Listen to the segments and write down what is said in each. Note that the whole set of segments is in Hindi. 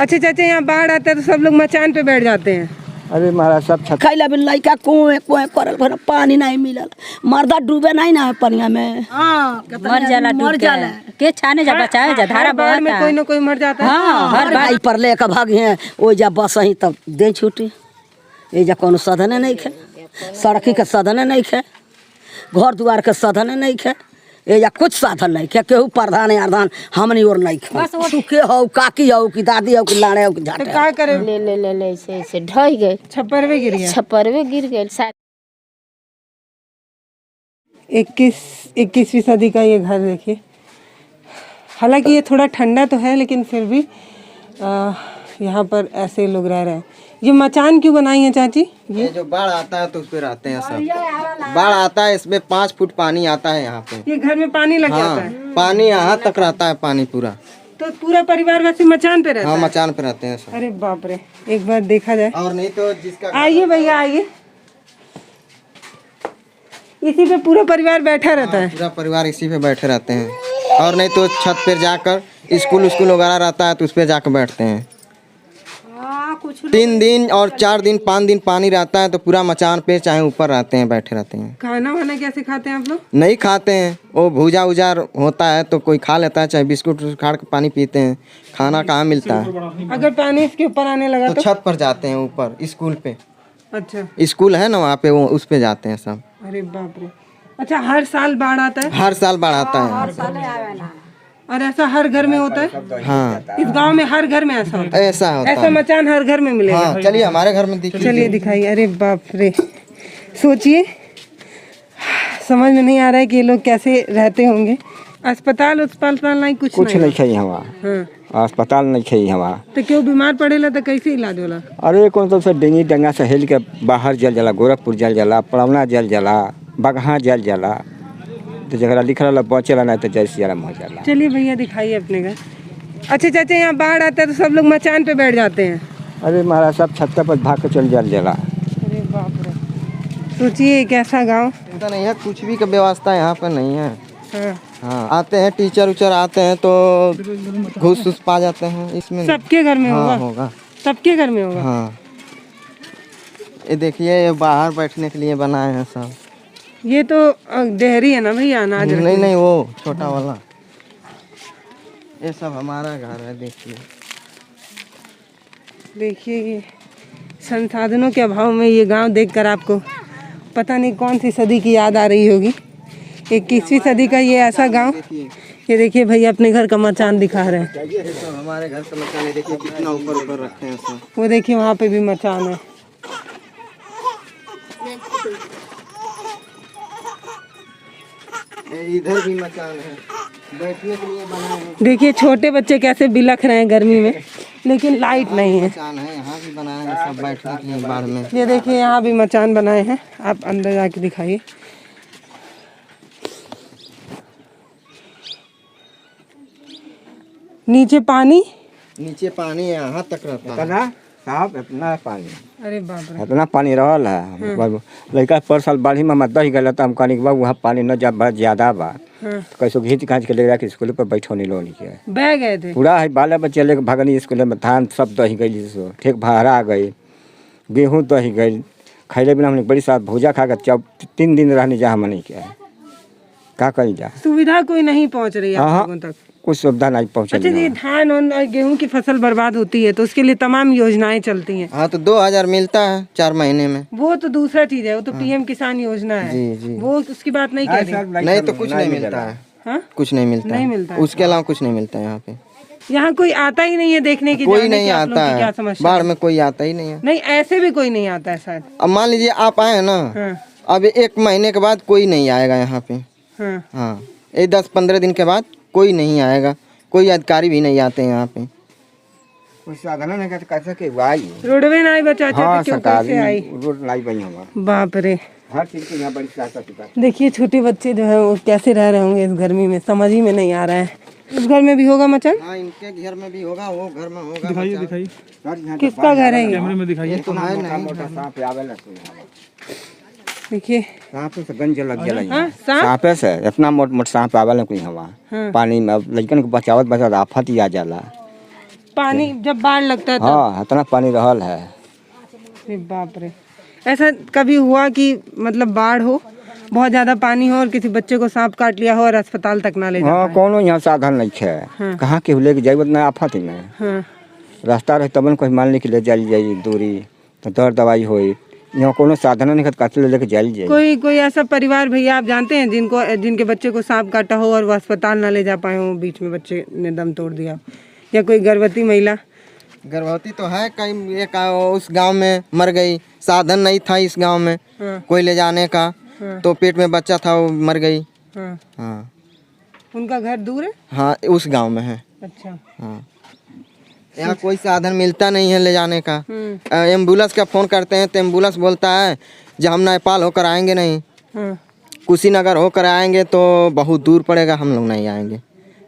अच्छा चाचा, यहाँ बाढ़ आता है तो सब लोग मचान पे बैठ जाते हैं। अरे महाराज सब छत खैला बिन लइका कुएं कुएं करल भर पानी नहीं मिलल, मर्दा डूबे नहीं ना पनिया में। हाँ, मर जाला के छाने जा बचाए जा धारा बाढ़ में कोई ना कोई मर जाता है। हाँ, हर भाई पर लेकर भागे हैं ओ जा बस ही तब दे छूटी। ये जा कोनो साधन नहीं खे, सड़की के साधन नहीं खे, घर द्वार के साधन नहीं खे, ये जा कुछ साधन नहीं खे। केहू प्रधान अरधान हमनी और नहीं खे। तू के हो, काकी हो कि दादी हो कि लाड़े हो कि तो झाटे क्या करे? ले से ढह गए, छप्पर गिर गया। छप्परवे गिर गए। 21वीं सदी का ये घर देखिए। हालांकि ये थोड़ा ठंडा तो है लेकिन फिर भी यहाँ पर ऐसे लोग रह रहे हैं। ये मचान क्यों बनाई है चाची? ये जो बाढ़ आता है तो उस पे रहते हैं सब। बाढ़ आता है इसमें 5 फुट पानी आता है यहाँ पे। ये घर में पानी लग जाता है? पानी यहाँ तक रहता है, पानी पूरा। तो पूरा परिवार वैसे मचान पे रहता है? हाँ, मचान पे रहते हैं सब। अरे बाप रे, एक बार देखा जाए। और नहीं तो जिसका आइए भैया आइए, इसी पे पूरा परिवार बैठा रहता है? पूरा परिवार इसी पे बैठे रहते हैं। और नहीं तो छत पे जाकर स्कूल वगैरह रहता है तो उस पे जाकर बैठते हैं। 3 दिन और 4 दिन 5 दिन पानी रहता है तो पूरा मचान पे चाहे ऊपर रहते हैं, बैठे रहते हैं। खाना वाना कैसे खाते हैं आप लोग? नहीं खाते हैं, वो भूजा उजार होता है तो कोई खा लेता है, चाहे बिस्कुट खा के पानी पीते हैं। खाना कहाँ मिलता है? अगर पानी इसके ऊपर आने लगा तो छत पर जाते हैं, ऊपर स्कूल पे। अच्छा, स्कूल है ना वहाँ पे, वो उस पे जाते हैं सब। अरे बाप रे। अच्छा, हर साल बाढ़ आता है? हर साल बाढ़ आता है। और ऐसा हर घर में होता है? हाँ, इस गांव में हर घर में ऐसा होता है? ऐसा होता ऐसा है। मचान हर घर में मिलेगा? हाँ, चलिए हमारे घर में दिखिए। चलिए दिखाइए। अरे बाप रे, सोचिए, समझ में नहीं आ रहा है कि ये लोग कैसे रहते होंगे। अस्पताल नहीं कुछ नहीं खे हवा। हाँ, अस्पताल नहीं खे हवा। तो क्यों बीमार पड़ेला तो कैसे इलाज होला? अरे कौन तो से डेंगी डंगा से हेल के बाहर जल जाला, गोरखपुर जल जाला, पड़ौना जल जाला, बगहा जल जाला, तो जगह लिखल बचेला नहीं तो जैसे आराम हो जाला। चलिए भैया दिखाइए अपने घर। अच्छा चाचा, यहाँ बाढ़ आता है तो सब लोग मचान पे बैठ जाते हैं? अरे महाराज सब छत पर भाग के चल जल जाला। अरे बाप रे, सोचिए एक ऐसा गाँव। चिंता नहीं है, कुछ भी का व्यवस्था यहाँ पर नहीं है। हाँ, हाँ, आते हैं टीचर उचर आते हैं तो घूस पा जाते हैं इसमें। सबके घर में होगा? हाँ, होगा। सबके घर में होगा? हाँ, ये देखिए, ये बाहर बैठने के लिए बनाए हैं सब। ये तो डेहरी है ना भैया, अनाज? नहीं, वो छोटा वाला। ये सब हमारा घर है। देखिए ये संसाधनों के अभाव में ये गांव देखकर आपको पता नहीं कौन सी सदी की याद आ रही होगी। 21वीं सदी का ये ऐसा गांव। ये देखिए भैया अपने घर का मचान दिखा रहे हैं। ये सब हमारे घर का मचान है, देखिए कितना ऊपर रखते हैं सब। वो देखिए वहाँ पे भी मचान है। इधर भी मचान है, बैठने के लिए बनाए हैं। देखिए छोटे बच्चे कैसे बिलख रहे हैं गर्मी में, लेकिन लाइट नहीं है। मचान है, यहाँ भी बनाए हैं सब बैठने के लिए बाढ़ में। ये देखिए यहाँ भी मचान बनाए हैं। आप अंदर जाके दिखाइए। नीचे पानी है, यहाँ तक रहता है। इतना साफ इतना पानी, अरे बाप रे, इतना पानी रहल है। लड़का पर साल बाढ़ी में दही गल तो हम कहनी बा वहाँ पानी न जा ज्यादा बा, कैसे घींच घाँच के ले जाके स्कूल पर बैठौनी लोनी के बह गए थे पूरा है। बाल बच्चे लेके भागनी स्कूल में, धान सब दही गई, ठीक भरा गई, गेहूँ दही गई, खैले बिना हमने बड़ी साथ भूजा खा कर 3 दिन रहने जा हमने क्या का करी जा। सुविधा कोई नहीं पहुँच रही है आप लोगों तक? कुछ सुविधा नहीं पहुँचे। अच्छा, ये धान और गेहूं की फसल बर्बाद होती है तो उसके लिए तमाम योजनाएं चलती हैं। हाँ, तो 2000 मिलता है 4 महीने में। वो तो दूसरा चीज है, वो तो पीएम किसान योजना है। जी। वो उसकी बात नहीं कह रही। नहीं तो कुछ नहीं मिलता है। हाँ? कुछ नहीं मिलता नहीं है। मिलता है। उसके अलावा कुछ नहीं मिलता है यहाँ पे। यहाँ कोई आता ही नहीं है देखने की? कोई नहीं आप लोगों आता की क्या है, समस्या बाढ़ में कोई आता ही नहीं है। नहीं, ऐसे भी कोई नहीं आता है शायद। अब मान लीजिए आप आए ना, अब 1 महीने के बाद कोई नहीं आएगा यहाँ पे। हाँ, ये 10-15 दिन के बाद कोई नहीं आएगा, कोई अधिकारी भी नहीं आते यहाँ पे। कोई साधन नहीं कहते कैसे के आई रोडवे नहीं बचा चाहते, क्यों कैसे आई? रोड नहीं बनी हमारा। बाप रे, हर चीज की यहाँ बड़ी सहायता। देखिए छोटे बच्चे जो है वो कैसे रह रहे होंगे इस गर्मी में, समझ ही में नहीं आ रहा है। उस घर में भी होगा मचान? हाँ, इनके घर में भी होगा, वो घर में होगा। दिखाइए। किसका घर है ये? ये तो है नहीं। देखिए सांप से गंज लग जाला। हाँ, सांप? सांपे से इतना मोट मोट सांप आवेला कोई हवा पानी में। लड़कन को बचावत आफत ही आ जाला। पानी जब बाढ़ लगता है तब? हाँ इतना पानी रहल है। अरे बाप रे, ऐसा कभी हुआ कि मतलब बाढ़ हो, बहुत ज्यादा पानी हो और किसी बच्चे को सांप काट लिया हो और अस्पताल तक ना ले जा हाँ पाए? कोनो यहाँ साधन नहीं है। हाँ। कहाँ के लेके जाए ना आफत ही में हाँ। रास्ता रहे तब न कोई मान ले के ले जाइल जाई दूरी तो दर दवाई होई। यहाँ कोनो साधन नहीं काट ले लेके जाइल जाई। कोई ऐसा परिवार भैया आप जानते हैं जिनके बच्चे को सांप काटा हो और वो अस्पताल ना ले जा पाए हो, बीच में बच्चे ने दम तोड़ दिया, या कोई गर्भवती महिला? गर्भवती तो है, कहीं एक उस गांव में मर गई, साधन नहीं था इस गांव में कोई ले जाने का, तो पेट में बच्चा था वो मर गई। हाँ। उनका घर दूर है? हाँ उस गांव में है। अच्छा। हाँ यहाँ कोई साधन मिलता नहीं है ले जाने का। एम्बुलेंस का फ़ोन करते हैं तो एम्बुलेंस बोलता है जब हम नेपाल होकर आएंगे नहीं, कुशीनगर होकर आएंगे तो बहुत दूर पड़ेगा, हम लोग नहीं आएंगे,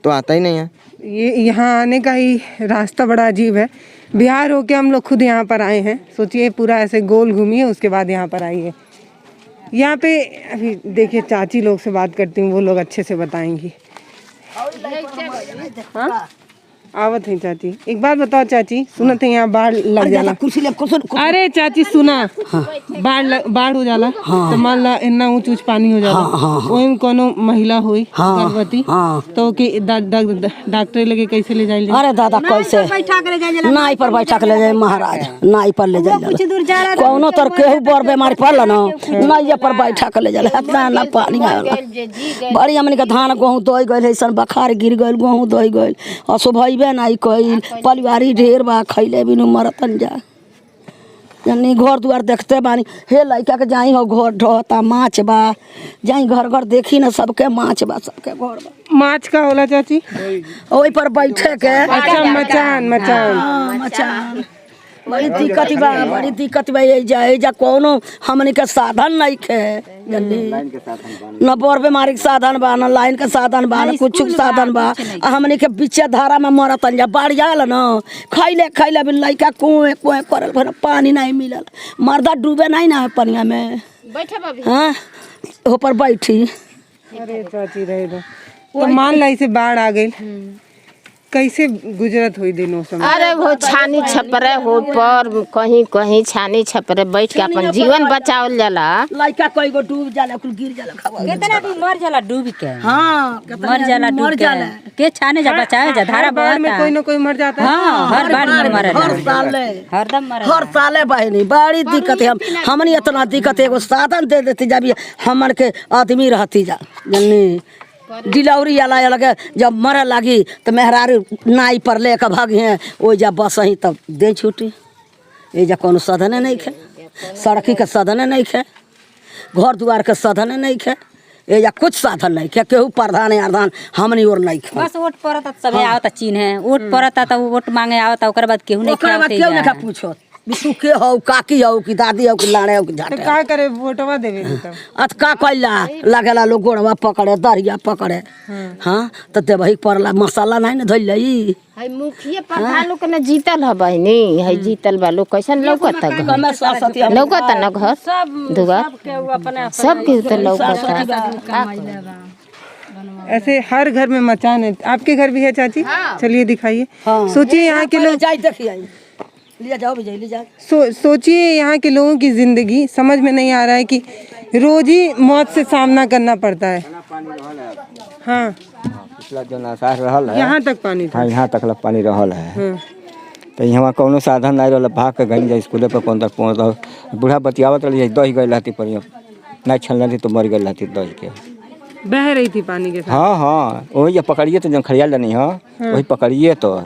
तो आता ही नहीं है। ये यहाँ आने का ही रास्ता बड़ा अजीब है। बिहार होके हम लोग खुद यहाँ पर आए हैं, सोचिए पूरा ऐसे गोल घूमिए उसके बाद यहाँ पर आइए। यहाँ पे अभी देखिए चाची लोग से बात करती हूँ, वो लोग अच्छे से बताएंगी। हाँ आवत है चाची, एक बात बताओ चाची, सुनत है यहाँ बाढ़ लग जाला? अरे चाची सुना, बाढ़ हो जाला तो मान ला इतना ऊंच ऊंच पानी हो जाला, वही में कोनो महिला हुई गर्भवती तो डॉक्टर लगे कैसे ले जाइल? अरे दादा कैसे नाई पर बैठा के ले जाए महाराज, नाई पर ले जाए कौनो तर केहू बर बीमारी पड़ल ना नाइया पर बैठा के ले जाए। इतना ना पानी आवेला बड़ी हमनी के धान गेहूं दई गइल है, सन बखार गिर गइल, गेहूं दई गइल, असुभई नहीं कइल, परिवारी ढेर बा, खैले बिनु मरतन जा यानी घर दुआर देखते बानी। हे लड़का के जाई हो घर ढोता माछ बा, जाई घर घर देखी ना सबके माछ बा, सबके घर बा। माछ का होला चाची? ओई पर बैठे के। अच्छा मचान मचान बड़ी दिक्कत बा, बड़ी दिक्कत बा। एजा कोनो हमनी के साधन नहीं खे, न बर बीमारी के साधन बा, न लाइन के साधन बा, न कुछ साधन बा। हमनी के बीचे धारा में मरतन जा, बाढ़ आयल न खैले भी लइका कुएं कुएं करल, फिर पानी नहीं मिलल, मर्दा डूबे नहीं ना पनिया में। हाँ ऊपर बैठी। अरे चाची रहे दो, तो मान ला इसे बाढ़ आ गई, कैसे गुजरत हुई दिनों समय? अरे वो छानी छपरे हो पर कहीं कहीं छानी छपरे बैठ के अपन जीवन बचावल जाला। लइका कई गो डूब जाला, कुल गिर जाला, खावा कितना भी मर जाला डूब के। हाँ मर जाला डूब के छाने जा बचाए जा, धारा बाढ़ में कोई ना कोई मर जाता है। हाँ हर बार में मरे, हरदम मरे, हर साले बहनी बड़ी दिक्कत है। हमनी इतना दिक्कत है, एगो साधन दे देती जा, हमन के आदमी रहती जा जन्नी डिलवरी वाला लगे जब मरे लगी तो मेहरारू नाई पर लेकर भागी हैं, वो जा बस ही तब दे छूटी। ये जा कोनो साधन नहीं खे, सड़की के साधन नहीं खे, घर दुआर के साधन नहीं खे, ये जा कुछ साधन नहीं खे, केहू प्रधान अर्धान हमनी और नहीं खे। बस वोट पड़ता सब आवता चीन है, वोट पड़ता तो वोट मांगे आवता, ओकर बाद केहू नहीं केहू पूछो तू के हो, काकी हो कि दादी हो कि लाड़े हो कि झाटे। तो का करे वोटवा देवे तब? अत का कैला लगेला लोग गोड़वा पकड़े, दरिया पकड़े। हाँ तो देवही पड़ला, मसाला नहीं ना धइल लई। हाय मुखिया प्रधान लोग ने जीतल है बहनी, हाय जीतल बा लोग कैसन लौकता लौकता ना घर दुआर सब के तो लौकता। ऐसे हर घर में मचान है, आपके घर भी है चाची? चलिए दिखाइए। सोचिए यहाँ के लोग, ले जाओ ले जाओ। सोचिए यहाँ के लोगों की जिंदगी, समझ में नहीं आ रहा है कि रोज ही मौत से सामना करना पड़ता है। हाँ पिछला जो नासार रहल है यहाँ तक पानी था। हाँ यहाँ तक पानी रहल है, तो यहाँ कोनो साधन नहीं रहल, भाग के गई स्कूल पर कौन तक पहुँच। बूढ़ा बतियावत रही दही गई रहती पर नहीं छल रही तो मर गई रहती दही के, बह रही थी पानी के साथ। हाँ वही पकड़िए तो जब खड़िया लेनी है वही पकड़िए, तो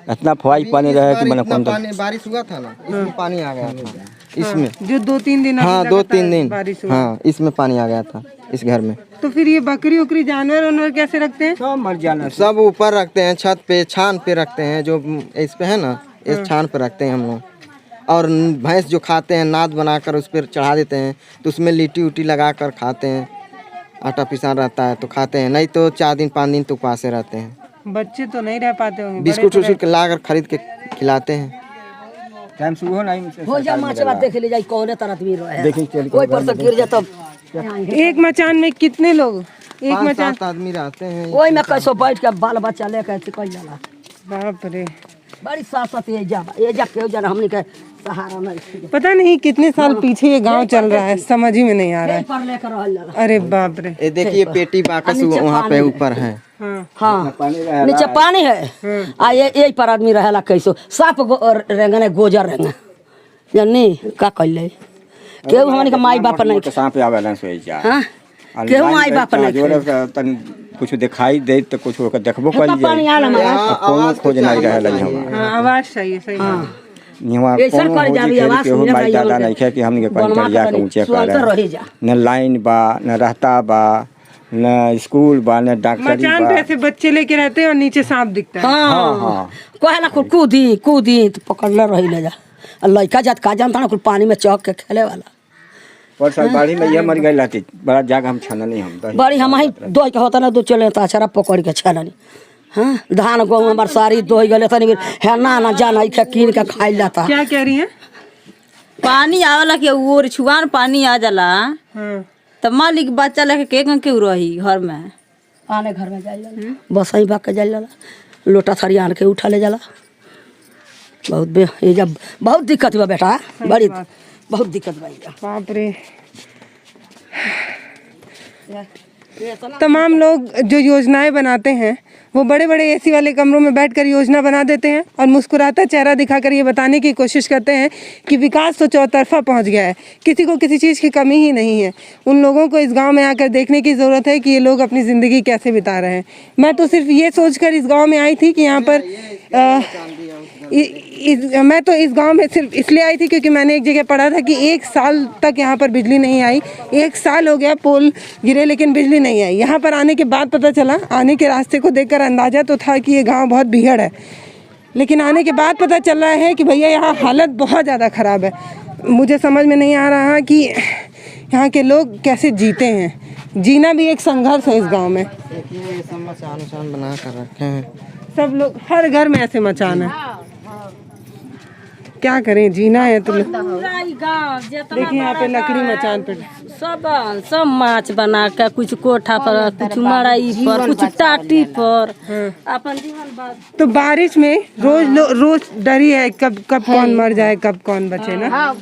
इतना फवाई पानी रहे कि मैंने कौन बारिश हुआ था ना, इसमें पानी आ गया था इसमें, जो 2-3 दिन। हाँ 2-3 दिन बारिश हुआ। हाँ इसमें पानी आ गया था इस घर में। तो फिर ये बकरी उकरी जानवर कैसे रखते हैं? सब मर जाना, सब ऊपर रखते हैं, छत पे छान पे रखते हैं, जो इस पे है ना इस छान पे रखते हैं हम लोग। और भैंस जो खाते हैं नाद बनाकर उस पर चढ़ा देते हैं, तो उसमें लिट्टी उट्टी लगा कर खाते हैं, आटा पिसान रहता है तो खाते हैं, नहीं तो 4 दिन 5 दिन तो उपासे रहते हैं। बच्चे तो नहीं रह पाते होंगे, बिस्कुट उस्कुट ला कर खरीद के खिलाते हैं। टाइम सुबह नहीं हो जा माछ बात देख ले जाई कौन तरह आदमी रहे, देखिए कोई पर से गिर जाता। एक मचान में कितने लोग? एक 5-7 आदमी रहते हैं। ओई में कैसो बैठ के बाल बच्चा लेके कई जाला। बाप रे, बड़ी सासत ये जा केहू जन हमनी के सहारा नहीं। पता नहीं कितने साल पीछे ये गांव चल रहा है, समझ ही में नहीं आ रहा है। पर लेकर रहल जाला। अरे बाप रे। ये देखिए पेटी बाकस वहाँ पे ऊपर है। हाँ नीचे पानी है आ ये पर आदमी रहेला कैसो साप रेंगने गोजर रेंगे जन्नी का कइले केहू हमनी के माई बाप नहीं सांप आवेला सोई जा। हां केहू माई बाप नहीं तन कुछ दिखाई दे तो कुछ ओकर देखबो कइल जाए। पानी आला हमारा कोनो खोज नहीं रहेला यहाँ। हाँ आवाज चाहिए सही। यहाँ ऐसा कोनो कर हो जाबी जी आवाज केहू सुने माई भाई दादा नहीं खे कि हमनी के कहीं कर जा के ऊंचे रही जा करे। न लाइन बा न रहता बा न स्कूल बा न डॉक्टरी मचान पे बा। ऐसे बच्चे लेके रहते हैं और नीचे सांप दिखता है। हां कहला कूदी तो पकड़ला रही ले जा लइका जात का जानता ना कुल पानी में चौक के खेले वाला। पर साल बाड़ी में ये मर गई लाती बड़ा जाग हम छाना नहीं हम बड़ी हम ही दो के होता ना दो चले तो अछरा पकड़ के छाननी। हाँ धान गेहूँ हमार सारी दो गले तनी है ना जाना के कीन के खाई जाता। क्या कह रही हैं? पानी आवेला के ओर छुआन पानी आ जाला तो मालिक बच्चा लेके के क्यों रही घर में आने घर में जाइला बस ही भाग के जाइला लोटा थरी आन के उठा ले जाला। ये जब बहुत दिक्कत बा बेटा बड़ी बहुत दिक्कत बा। बाप रे। तमाम लोग जो योजनाएं बनाते हैं वो बड़े बड़े एसी वाले कमरों में बैठकर योजना बना देते हैं और मुस्कुराता चेहरा दिखाकर ये बताने की कोशिश करते हैं कि विकास तो चौतरफा पहुंच गया है, किसी को किसी चीज़ की कमी ही नहीं है। उन लोगों को इस गांव में आकर देखने की ज़रूरत है कि ये लोग अपनी ज़िंदगी कैसे बिता रहे हैं। मैं तो सिर्फ ये सोचकर इस गाँव में आई थी कि यहाँ पर मैं तो इस गांव में सिर्फ इसलिए आई थी क्योंकि मैंने एक जगह पढ़ा था कि 1 साल तक यहाँ पर बिजली नहीं आई। 1 साल हो गया पोल गिरे लेकिन बिजली नहीं आई। यहाँ पर आने के बाद पता चला, आने के रास्ते को देखकर अंदाज़ा तो था कि ये गांव बहुत बिगड़ है, लेकिन आने के बाद पता चल रहा है कि भैया यहाँ हालत बहुत ज़्यादा ख़राब है। मुझे समझ में नहीं आ रहा कि यहाँ के लोग कैसे जीते हैं। जीना भी एक संघर्ष है इस गाँव में। ये सब मचान बना कर रखे हैं सब लोग, हर घर में ऐसे मचान है। क्या करें, जीना है तो। देखिए यहाँ पे लकड़ी मचान पे सब माछ बना के कुछ कोठा पर कुछ मड़ाई पर कुछ टाटी पर अपन जीवन बात। तो बारिश में रोज डर ही है कब कौन मर जाए कब कौन बचे ना।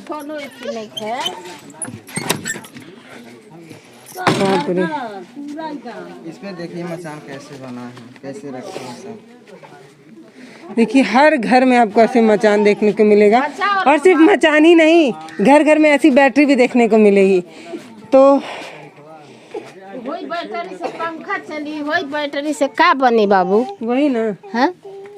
बाप रे। इसमें देखिए मचान कैसे बना है, कैसे रखे हैं सब। देखिए हर घर में आपको ऐसे मचान देखने को मिलेगा और सिर्फ मचान ही नहीं, घर घर में ऐसी बैटरी भी देखने को मिलेगी। तो वही बैटरी से पंखा चली, वही बैटरी से का बनी बाबू? वही ना। हाँ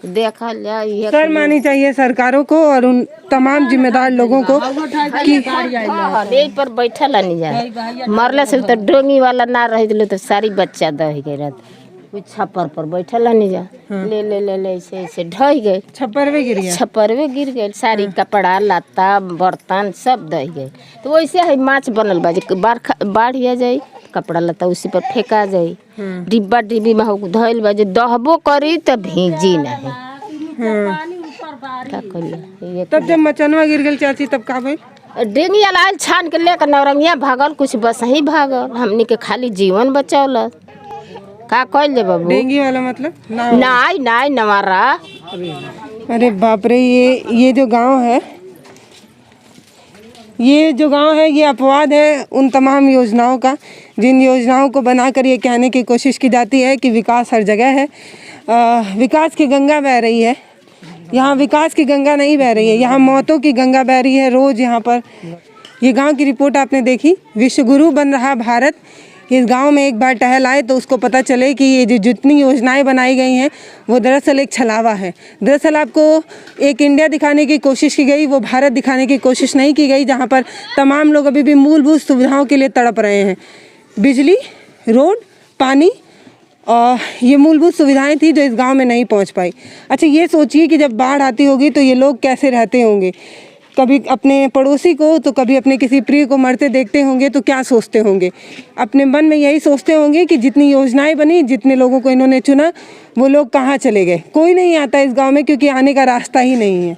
देखा जाए सर मानी चाहिए सरकारों को और उन तमाम जिम्मेदार लोगों को कि यही पर बैठल नहीं जा मरले से तो डोंगी वाला ना रह दिले तो सारी बच्चा दह गए रहते। कुछ छप्पर पर बैठल नहीं जा ले ले ले ले ऐसे ढह गए। छप्परवे गिर गया। छप्परवे गिर गए, सारी कपड़ा लत्ता बर्तन सब दह गए। तो वैसे है माछ बनल बा, बाढ़ आ जाए कपड़ा लत्ता उसी पर फेंका जाए। डिब्बा डिब्बी में धोल बा, दहबो करी तो भीजी नहीं। क्या करिए? तब जब मचनवा गिर गई चाची तब का भाई? डेंगी आयल छान के लेकर नौरंगिया भागल, कुछ बस ही भागल। हमनी के खाली जीवन बचौल। का कहल बाबू? डेंगी वाला मतलब नाई नवारा। अरे बाप रे। ये जो गांव है, ये अपवाद है उन तमाम योजनाओं का जिन योजनाओं को बनाकर ये कहने की कोशिश की जाती है कि विकास हर जगह है। विकास की गंगा बह रही है, यहाँ विकास की गंगा नहीं बह रही है, यहाँ मौतों की गंगा बह रही है रोज़। यहाँ पर ये गांव की रिपोर्ट आपने देखी, विश्वगुरु बन रहा भारत। इस गांव में एक बार टहल आए तो उसको पता चले कि ये जो जितनी योजनाएं बनाई गई हैं वो दरअसल एक छलावा है। दरअसल आपको एक इंडिया दिखाने की कोशिश की गई, वो भारत दिखाने की कोशिश नहीं की गई, जहां पर तमाम लोग अभी भी मूलभूत सुविधाओं के लिए तड़प रहे हैं। बिजली, रोड, पानी और ये मूलभूत सुविधाएं थी जो इस गांव में नहीं पहुंच पाई। अच्छा ये सोचिए कि जब बाढ़ आती होगी तो ये लोग कैसे रहते होंगे, कभी अपने पड़ोसी को तो कभी अपने किसी प्रिय को मरते देखते होंगे तो क्या सोचते होंगे? अपने मन में यही सोचते होंगे कि जितनी योजनाएं बनी, जितने लोगों को इन्होंने चुना, वो लोग कहाँ चले गए। कोई नहीं आता इस गांव में क्योंकि आने का रास्ता ही नहीं है।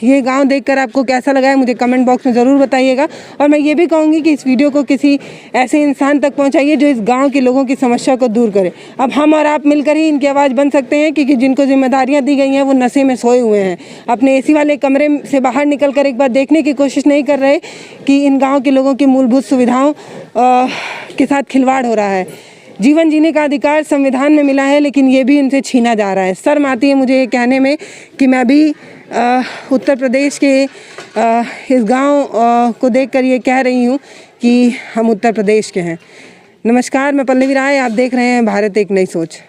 ये गांव देखकर आपको कैसा लगा है मुझे कमेंट बॉक्स में ज़रूर बताइएगा। और मैं ये भी कहूँगी कि इस वीडियो को किसी ऐसे इंसान तक पहुँचाइए जो इस गांव के लोगों की समस्या को दूर करे। अब हम और आप मिलकर ही इनकी आवाज़ बन सकते हैं, क्योंकि जिनको जिम्मेदारियाँ दी गई हैं वो नशे में सोए हुए हैं, अपने एसी वाले कमरे से बाहर निकल कर एक बार देखने की कोशिश नहीं कर रहे कि इन गाँव के लोगों की मूलभूत सुविधाओं के साथ खिलवाड़ हो रहा है। जीवन जीने का अधिकार संविधान में मिला है, लेकिन ये भी इनसे छीना जा रहा है। शर्म आती है मुझे ये कहने में कि मैं भी उत्तर प्रदेश के इस गांव को देखकर ये कह रही हूँ कि हम उत्तर प्रदेश के हैं। नमस्कार, मैं पल्लवी राय, आप देख रहे हैं भारत एक नई सोच।